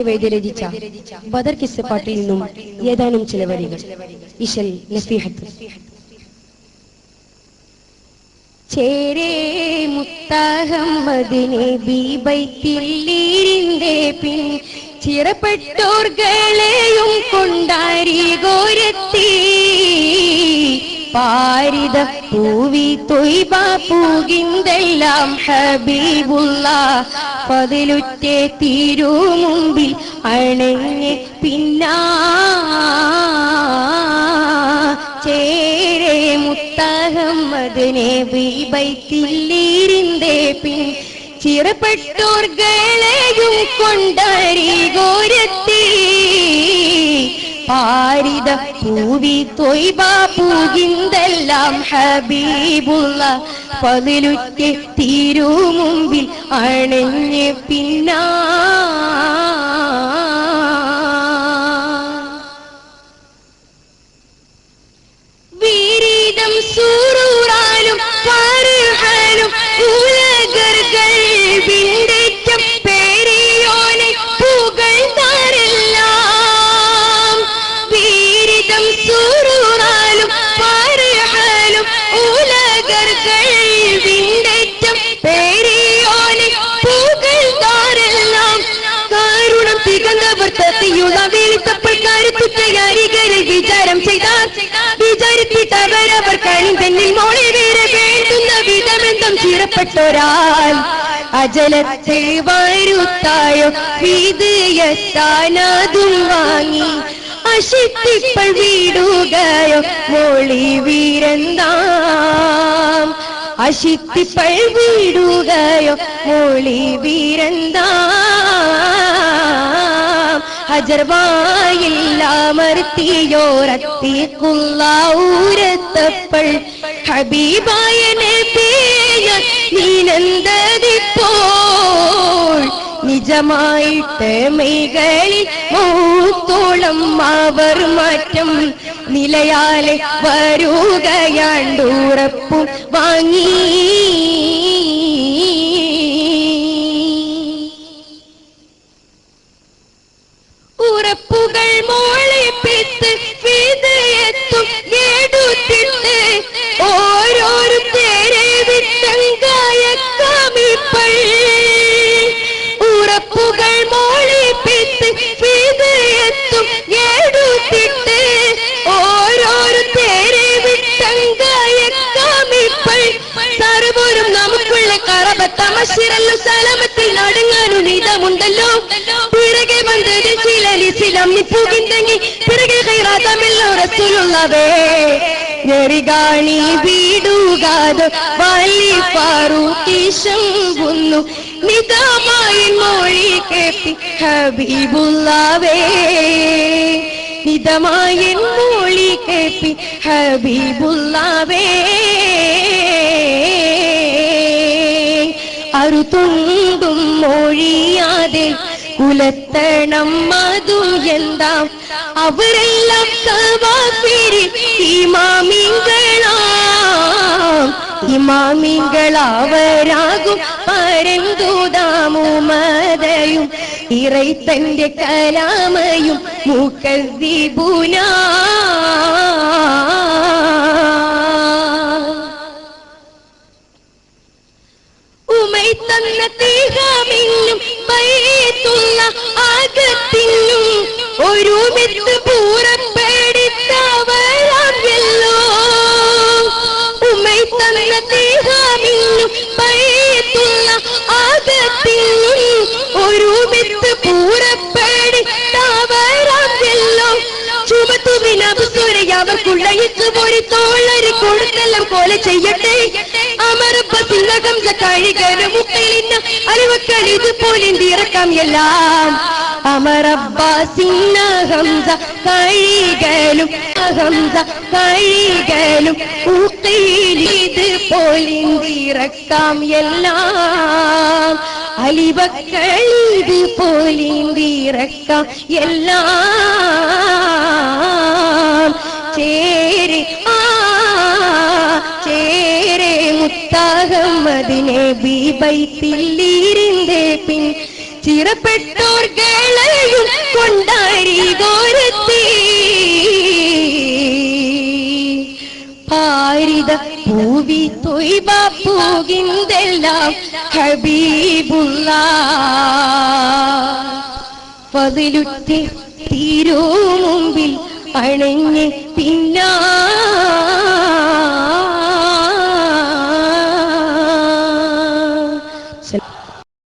രചിച്ച ബദർ കിസ്സപ്പാട്ടിൽ നിന്നും ഏതാനും ചില വരികൾ. ഇശൽ നസീഹത്ത്. ചേരേ മുത്തഹമ്മദ് നബി ബൈത്തിലിരിന്റെ പിൻ ചിറപ്പെട്ടോർകളെയും കൊണ്ടാരി ഗോരത്തി പാരിത പൂവി തൊയ്ബ പൂകിന്തെല്ലാം ഹബീബുള്ള പതിലുറ്റേ തീരു മുമ്പിൽ അണഞ്ഞ് പിന്നാ ചേരേ മുത്തഹമ്മദ് നബി ബൈത്തിലിരിന്റെ പിൻ ചിറപ്പെട്ടോർകളെയും കൊണ്ടാരി ഗോരത്തി പാരിത പൂവി തൊയ്ബ പൂകിന്തെല്ലാം ഹബീബുള്ള പതിലുറ്റേ തീരു മുമ്പിൽ അണഞ്ഞ് പിന്നാ വീരീതം സൂറൂറാലും ഫർഹാനും ഉലകർകൾ വിണ്ടേറ്റം പേരിയോനെ പുകഴ്ത്താരെല്ലാം വീരീതം സൂറൂറാലും ഫർഹാനും ഉലകർകൾ വിണ്ടേറ്റം പേരിയോനെ പുകഴ്ത്താരെല്ലാം കാരുണം തികഞ്ഞവർ തത്തിയുള്ള വീഴ്ത്തപ്പോൾ കരുത്തുറ്റയാരികളിൽ വിചാരം ചെയ്താൽ വിചാരിച്ചിട്ടവരവർ കഴി തന്നിൽ മോളെ വേറെ വേണ്ടുന്ന വിധമെന്തം ചിറപ്പെട്ടൊരാൾ അജലത്തെ വരുത്തായോ വിധയത്താനതും വാങ്ങി അശിത്തിപ്പോൾ വീടുകയോ മോളി വീരന്താം അശിത്തിപ്പോൾ വീടുകയോ മോളി വീരന്താം ഹജർവായില്ലാമർത്തിയോരത്തിക്കുള്ള ഊരത്തപ്പോൾ ഹബീബായ നബിയ നീനന്തതിപ്പോൾ നിജമായിട്ട് മൈകളിൽ മൂത്തോളം അവർ മാറ്റം നിലയാലെ വരുകയാണ്ടുറപ്പും വാങ്ങി ഉറപ്പുകൾ മോളിപ്പിത്ത് വിധയത്തും എടുത്തിട്ട് ഓരോരോ പേരെ വിട്ടങ്കായ കമിപ്പൾ ഉറപ്പുകൾ മോളിപ്പിത്ത് വിധയത്തും എടുത്തിട്ട് ഓരോരോ പേരെ വിട്ടങ്കായ കമിപ്പൾ സർവരും നമുക്കുള്ള കറബത്തമശിരല്ലോ സലമത്തിൽ നടുങ്ങാനും ഇതമുണ്ടല്ലോ പിറകെ വന്നത് ചിലലിസിലം നിപ്പുകിന്തെങ്കി പിറകെ കൈറാതമല്ലോ റസൂലുള്ളവേ ഞെറികാണി വീടുകാത് വലി ഫാറൂഖീശം വന്നു നിതാമായി മൊഴി കേട്ടി ഹബീബുള്ളവേ നിതമായി മൊഴി കേട്ടി ഹബീബുള്ളവേ അറുതുണ്ടും മൊഴിയാതെ കുലത്തണം അതും എന്താം അവരെല്ലാം കവാഫിരി ഇമാമിങ്ങളവരാകും പരന്തൂതാമുമതയും ഇറൈത്തന്റെ കലാമയും മുക്കദ്ദിബൂന ഉമൈത്തന്ന തീഹാമിന്നും ബൈത്തുള്ള ആകത്തിനും ഒരുമിത്ത് പൂരപ്പെടുത്തവരാമല്ലോ ഉമൈത്തന്ന തീഹാമിന്നും ബൈത്തുള്ള ആകത്തിനും ഒരുമിത്ത് പൂരപ്പെടുത്തവരാമല്ലോ അവർക്കുള്ള ഒരു തോളരി കൊടുത്തെല്ലാം പോലെ ചെയ്യട്ടെ അമരപ്പസിനകം കഴികരും മുക്കളിന്ന അറിവക്കൾ ഇതുപോലെ ഇറക്കാം എല്ലാം അമരബ്ബാസിന്ന ഹംസ കഴികലും ഹംസ കഴികലും ഇതുപോലിറക്കാം എല്ലാം അലിവക്കൾ ഇതുപോലിറക്കാം എല്ലാം ചേരെ ചേരെ മുത്തഹമ്മദ് നബി ബൈത്തിലിരിന്റെ പിൻ ചിറപ്പെട്ടോർകളെയും പാരിത പൂവി തൊയ്ബ പൂകിന്തെല്ലാം ഹബീബുള്ള ഫളിലുറ്റ തീരോ മുമ്പിൽ അണഞ്ഞ് പിന്നാലെ